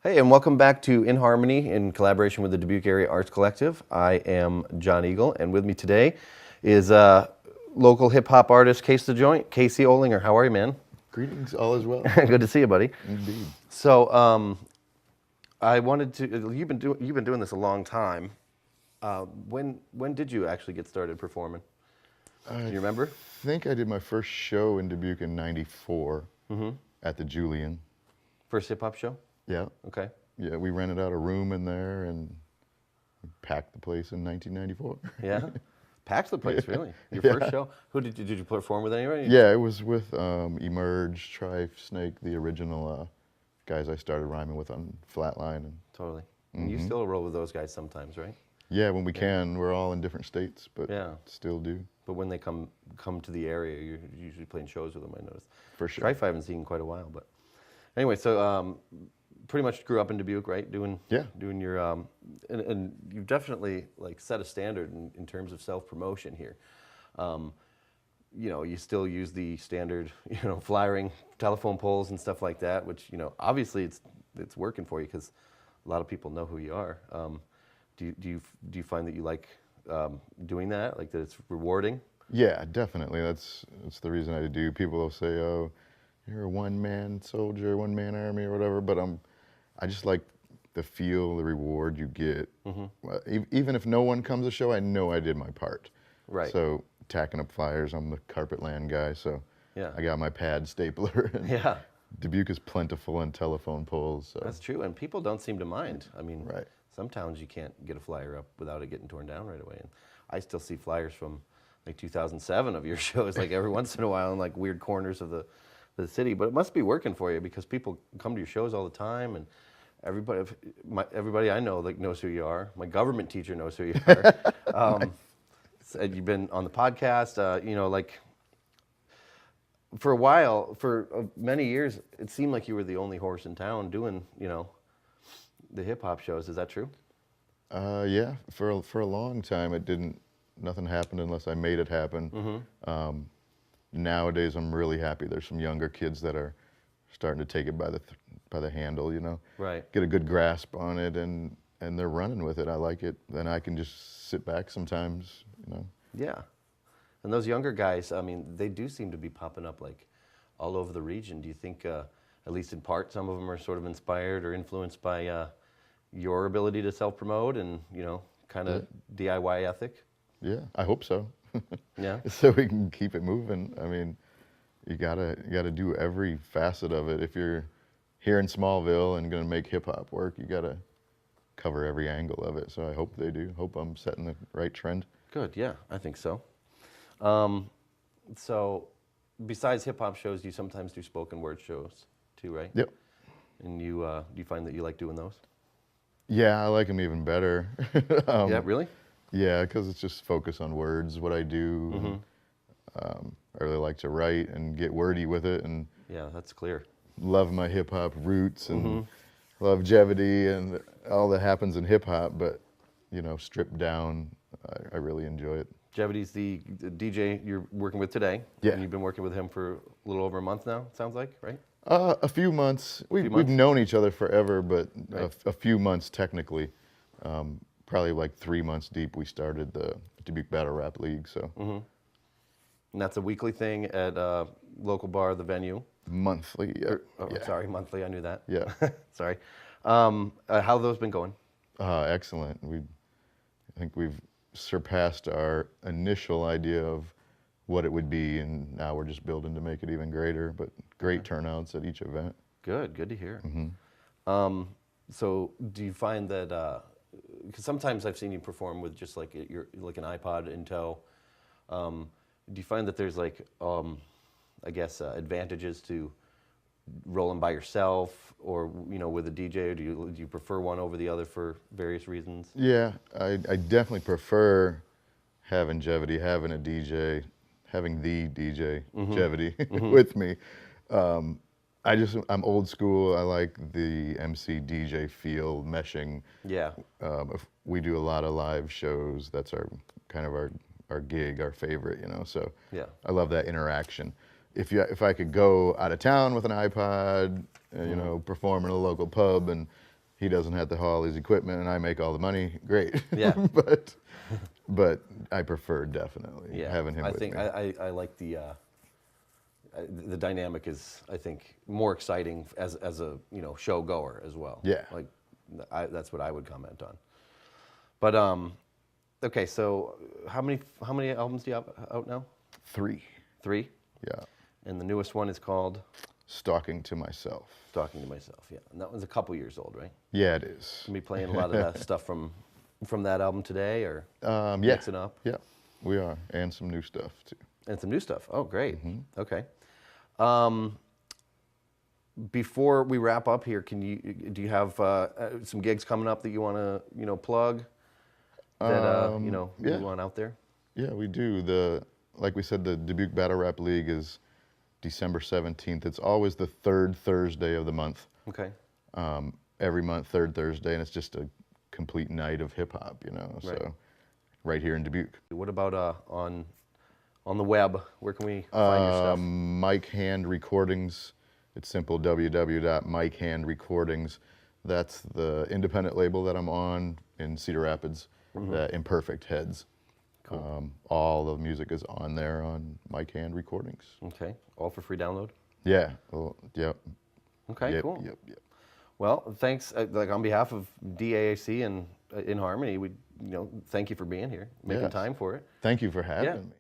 Hey, and welcome back to In Harmony in collaboration with the Dubuque Area Arts Collective. I am John Eagle, and with me today is local hip-hop artist Casethejoint, Casey Olinger. How are you, man? Greetings, all is well. Good to see you, buddy. Indeed. So, I wanted to. You've been doing this a long time. When did you actually get started performing? Do you remember? I think I did my first show in Dubuque in '94 at the Julian. First hip-hop show? Yeah. Okay. Yeah, we rented out a room in there and packed the place in 1994. Yeah? Packed the place, really? Your Yeah. first show? Did you perform with anybody? Yeah, it was with Emerge, Trife, Snake, the original guys I started rhyming with on Flatline. And Totally. And you still roll with those guys sometimes, right? yeah, when we can, we're all in different states, but Yeah. still do. But when they come to the area, you're usually playing shows with them, I noticed. For sure. Strife I haven't seen in quite a while, but anyway, so pretty much grew up in Dubuque, right? Doing your and you've definitely like set a standard in terms of self-promotion here. You still use the standard, flyering telephone poles and stuff like that, which obviously it's working for you because a lot of people know who you are. Do you find that you like doing that, like that it's rewarding? Yeah, definitely. That's the reason I do. People will say, "Oh, you're a one-man soldier, one-man army, or whatever." But I just like the feel, the reward you get. Even if no one comes to show, I know I did my part. Right. So tacking up flyers, I'm the carpet land guy. So Yeah. I got my pad stapler. And Yeah. Dubuque is plentiful in telephone poles. So. That's true, and people don't seem to mind. I mean, Right. some towns you can't get a flyer up without it getting torn down right away. And I still see flyers from like 2007 of your shows, like every once in a while in like weird corners of the city. But it must be working for you because people come to your shows all the time, and everybody I know like knows who you are. My government teacher knows who you are. Said you've been on the podcast. Like for a while, for many years, it seemed like you were the only horse in town doing, the hip hop shows. Is that true? Yeah, for a long time, nothing happened unless I made it happen. Nowadays, I'm really happy. There's some younger kids that are starting to take it by the handle, Right. get a good grasp on it, and they're running with it. I like it. Then I can just sit back sometimes, Yeah. And those younger guys, I mean, they do seem to be popping up like all over the region. Do you think, at least in part, some of them are sort of inspired or influenced by your ability to self-promote and, kind of DIY ethic? Yeah, I hope so. Yeah. So we can keep it moving. I mean, you gotta do every facet of it. If you're here in Smallville and gonna make hip hop work, you gotta cover every angle of it. So I hope they do. Hope I'm setting the right trend. Good, yeah, I think so. So besides hip hop shows, you sometimes do spoken word shows too, right? Yep. And do you find that you like doing those? Yeah, I like them even better. Yeah, really? Yeah, because it's just focus on words, what I do. I really like to write and get wordy with it, and Yeah, that's clear. love my hip hop roots and longevity and all that happens in hip hop. But stripped down, I really enjoy it. Jevity's the DJ you're working with today. Yeah. And you've been working with him for a little over a month now, it sounds like, right? A few months. We've months? known each other forever, but Right. a few months technically. Probably like 3 months deep, we started the Dubuque Battle Rap League. So And that's a weekly thing at local bar, the venue. monthly. Yeah. Sorry, monthly, I knew that. Yeah. Sorry. How have those been going? Excellent. I think we've surpassed our initial idea of what it would be, and now we're just building to make it even greater. But great turnouts at each event. Good to hear. So do you find that, because sometimes I've seen you perform with just like like an iPod in tow, do you find that there's like, I guess, advantages to rolling by yourself or, with a DJ, or do you prefer one over the other for various reasons? Yeah, I definitely prefer having Jevity, having the DJ Jevity with me. I'm old school. I like the MC DJ feel, meshing. Yeah. If we do a lot of live shows. That's our gig, our favorite, So Yeah. I love that interaction. If I could go out of town with an iPod, perform in a local pub and he doesn't have to haul his equipment and I make all the money, great. Yeah. but I prefer definitely Yeah, having him I with think me. I like the dynamic is, I think, more exciting as a show goer as well. Yeah. Like that's what I would comment on. But okay, so how many albums do you have out now? 3. 3, Yeah. and the newest one is called Stalking to Myself. Talking to Myself. Yeah, and that one's a couple years old, right? Yeah, it is. Gonna be playing a lot of that stuff from that album today, or Yeah. mixing up. Yeah, we are, and some new stuff too. And some new stuff. Oh, great. Mm-hmm. Okay. Before we wrap up here, do you have some gigs coming up that you want to plug that yeah. you want out there? Yeah, we do. Like we said, the Dubuque Battle Rap League is December 17th. It's always the third Thursday of the month. Okay. Every month, third Thursday, and it's just a complete night of hip hop, Right. So right here in Dubuque. What about on the web? Where can we find your stuff? Mike Hand Recordings. It's simple, www.mikehandrecordings. That's the independent label that I'm on in Cedar Rapids, Imperfect Heads. Cool. All the music is on there on Mike Hand Recordings. Okay. All for free download? Yeah. Well, yep. Okay, Yep, cool. Yep. Well, thanks. Like on behalf of DAAC and In Harmony, we thank you for being here, making Yes. time for it. Thank you for having Yeah. me.